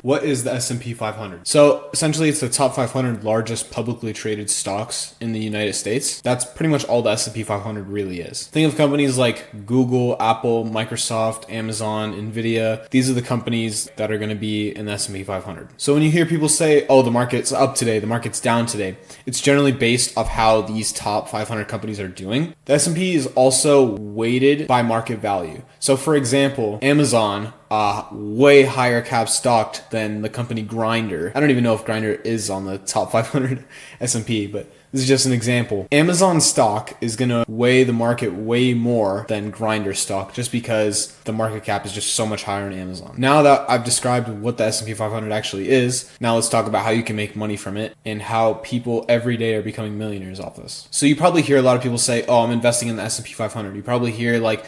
What is the S&P 500? So essentially it's the top 500 largest publicly traded stocks in the United States. That's pretty much all the S&P 500 really is. Think of companies like Google, Apple, Microsoft, Amazon, Nvidia. These are the companies that are going to be in the S&P 500. So when you hear people say, oh, the market's up today, the market's down today, it's generally based off how these top 500 companies are doing. The S&P is also weighted by market value. So for example, Amazon, way higher cap stocked than the company Grindr. I don't even know if Grindr is on the top 500 S&P, but this is just an example. Amazon stock is going to weigh the market way more than Grindr stock just because the market cap is just so much higher in Amazon. Now that I've described what the S&P 500 actually is, now let's talk about how you can make money from it and how people every day are becoming millionaires off this. So you probably hear a lot of people say, oh, I'm investing in the S&P 500. You probably hear like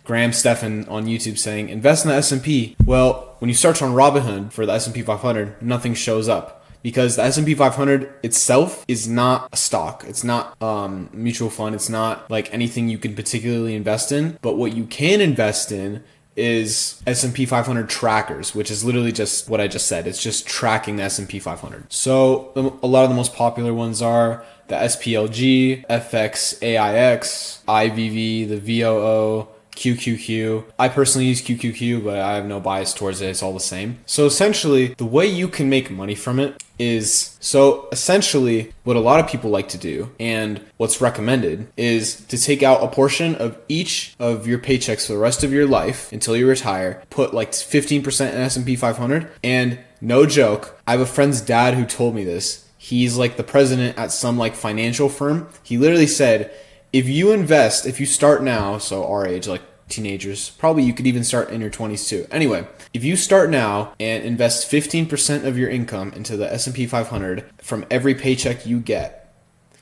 Graham Stephan on YouTube saying, invest in the S&P. Well, when you search on Robinhood for the S&P 500, nothing shows up because the S&P 500 itself is not a stock. It's not a mutual fund. It's not like anything you can particularly invest in. But what you can invest in is S&P 500 trackers, which is literally just what I just said. It's just tracking the S&P 500. So a lot of the most popular ones are the SPLG, FXAIX, IVV, the VOO, QQQ. I personally use QQQ, but I have no bias towards it. It's all the same. So essentially, the way you can make money from it is, so essentially what a lot of people like to do and what's recommended is to take out a portion of each of your paychecks for the rest of your life until you retire, put like 15% in S&P 500. And no joke, I have a friend's dad who told me this. He's like the president at some like financial firm. He literally said, if you start now, so our age, like teenagers, probably you could even start in your 20s too. Anyway, if you start now and invest 15% of your income into the S&P 500 from every paycheck you get,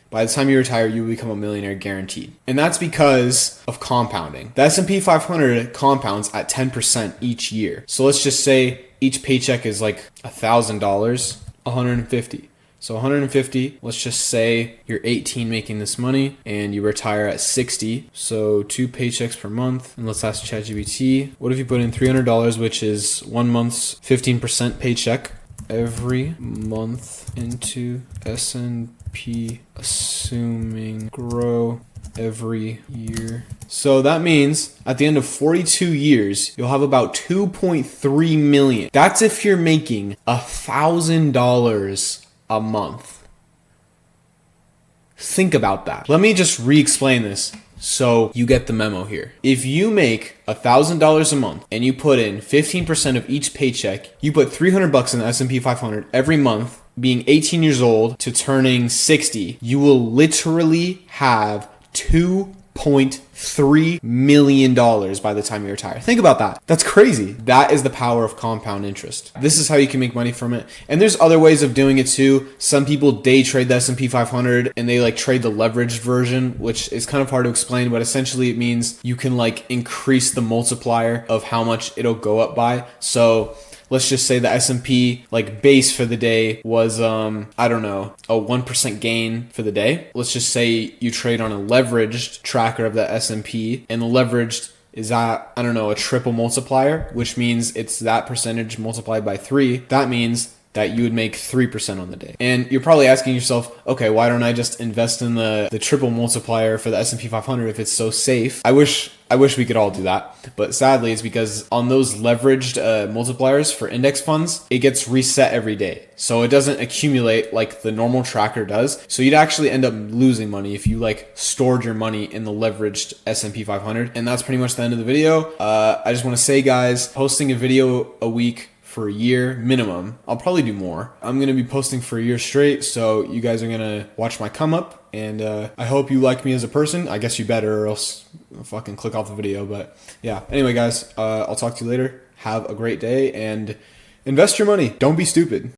by the time you retire, you will become a millionaire guaranteed. And that's because of compounding. The S&P 500 compounds at 10% each year. So let's just say each paycheck is like $1,000, 150. So 150, let's just say you're 18 making this money and you retire at 60. So 2 paychecks per month. And let's ask ChatGPT, what if you put in $300, which is 1 month's 15% paycheck every month into S&P, assuming grow every year. So that means at the end of 42 years, you'll have about 2.3 million. That's if you're making $1,000 a month. Think about that. Let me just re-explain this so you get the memo here. If you make $1,000 a month and you put in 15% of each paycheck, you put $300 in the S&P 500 every month, being 18 years old to turning 60, you will literally have $2.3 million by the time you retire. Think about that. That's crazy. That is the power of compound interest. This is how you can make money from it. And there's other ways of doing it too. Some people day trade the S&P 500 and they like trade the leveraged version, which is kind of hard to explain, but essentially it means you can like increase the multiplier of how much it'll go up by. So let's just say the S&P like base for the day was, I don't know, a 1% gain for the day. Let's just say you trade on a leveraged tracker of the S&P and the leveraged is at, I don't know, a triple multiplier, which means it's that percentage multiplied by 3. That means that you would make 3% on the day. And you're probably asking yourself, okay, why don't I just invest in the triple multiplier for the S&P 500 if it's so safe? I wish we could all do that. But sadly, it's because on those leveraged multipliers for index funds, it gets reset every day. So it doesn't accumulate like the normal tracker does. So you'd actually end up losing money if you like stored your money in the leveraged S&P 500. And that's pretty much the end of the video. I just want to say, guys, posting a video a week for a year minimum. I'll probably do more. I'm going to be posting for a year straight, so you guys are going to watch my come up, and I hope you like me as a person. I guess you better, or else I'll fucking click off the video. But yeah, anyway guys, I'll talk to you later. Have a great day and invest your money. Don't be stupid.